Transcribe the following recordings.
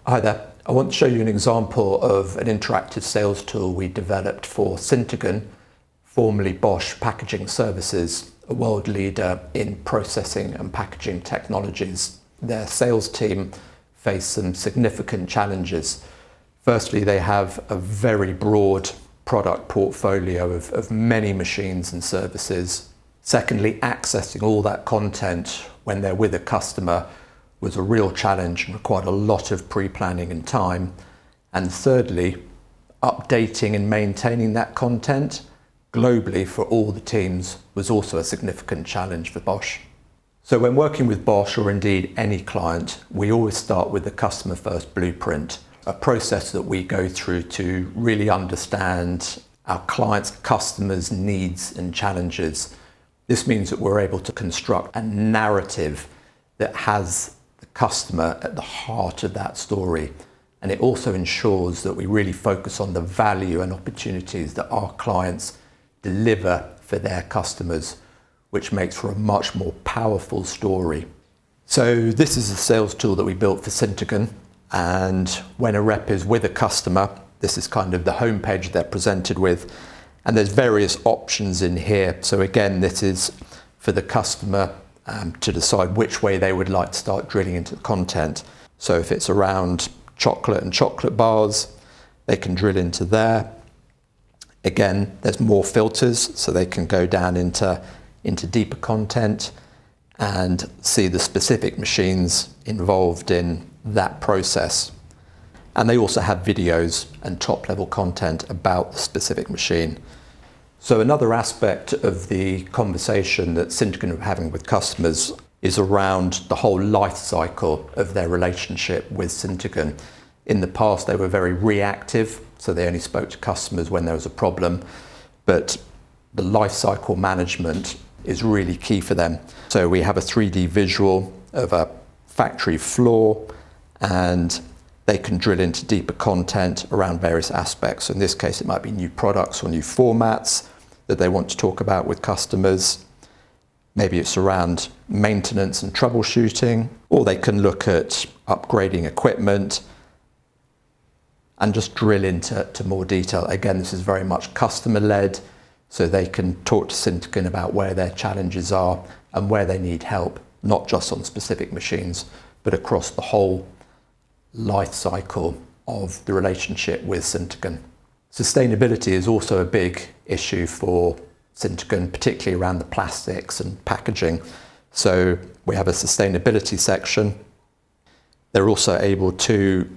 Hi there. I want to show you an example of an interactive sales tool we developed for Syntegon, formerly Bosch Packaging Services, a world leader in processing and packaging technologies. Their sales team faced some significant challenges. Firstly, they have a very broad product portfolio of many machines and services. Secondly, accessing all that content when they're with a customer was a real challenge and required a lot of pre-planning and time. And thirdly, updating and maintaining that content globally for all the teams was also a significant challenge for Bosch. So when working with Bosch, or indeed any client, we always start with the customer first blueprint, a process that we go through to really understand our clients' customers' needs and challenges. This means that we're able to construct a narrative that has the customer at the heart of that story. And it also ensures that we really focus on the value and opportunities that our clients deliver for their customers, which makes for a much more powerful story. So this is a sales tool that we built for Syntegon. And when a rep is with a customer, this is kind of the homepage they're presented with. And there's various options in here. So again, this is for the customer to decide which way they would like to start drilling into the content. So if it's around chocolate and chocolate bars, they can drill into there. Again, there's more filters, so they can go down into deeper content and see the specific machines involved in that process. And they also have videos and top level content about the specific machine. So another aspect of the conversation that Syntegon are having with customers is around the whole life cycle of their relationship with Syntegon. In the past, they were very reactive, so they only spoke to customers when there was a problem, but the life cycle management is really key for them. So we have a 3D visual of a factory floor, and they can drill into deeper content around various aspects. So in this case, it might be new products or new formats that they want to talk about with customers. Maybe it's around maintenance and troubleshooting, or they can look at upgrading equipment and just drill into more detail. Again, this is very much customer-led, so they can talk to Syntegon about where their challenges are and where they need help, not just on specific machines, but across the whole life cycle of the relationship with Syntegon. Sustainability is also a big issue for Syntegon, particularly around the plastics and packaging. So we have a sustainability section. They're also able to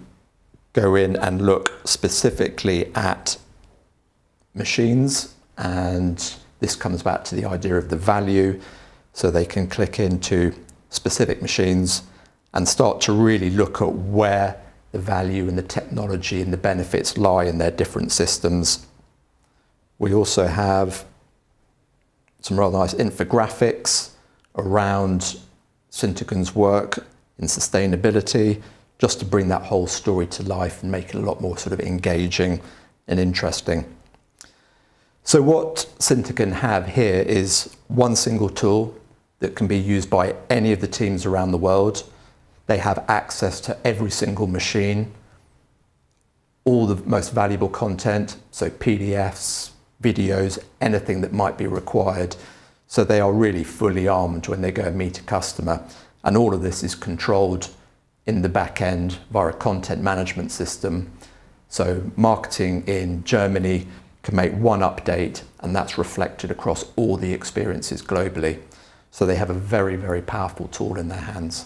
go in and look specifically at machines, and this comes back to the idea of the value. So they can click into specific machines and start to really look at where the value and the technology and the benefits lie in their different systems. We also have some rather nice infographics around Syntegon's work in sustainability, just to bring that whole story to life and make it a lot more sort of engaging and interesting. So what Syntegon have here is one single tool that can be used by any of the teams around the world. They have access to every single machine, all the most valuable content, so PDFs, videos, anything that might be required. So they are really fully armed when they go and meet a customer. And all of this is controlled in the back end via a content management system. So marketing in Germany can make one update, and that's reflected across all the experiences globally. So they have a very, very powerful tool in their hands.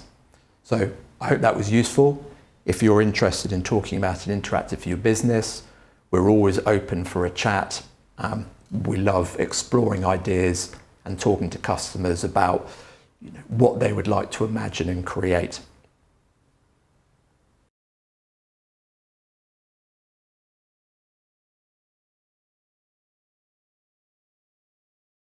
So I hope that was useful. If you're interested in talking about an interactive for your business, we're always open for a chat. We love exploring ideas and talking to customers about what they would like to imagine and create.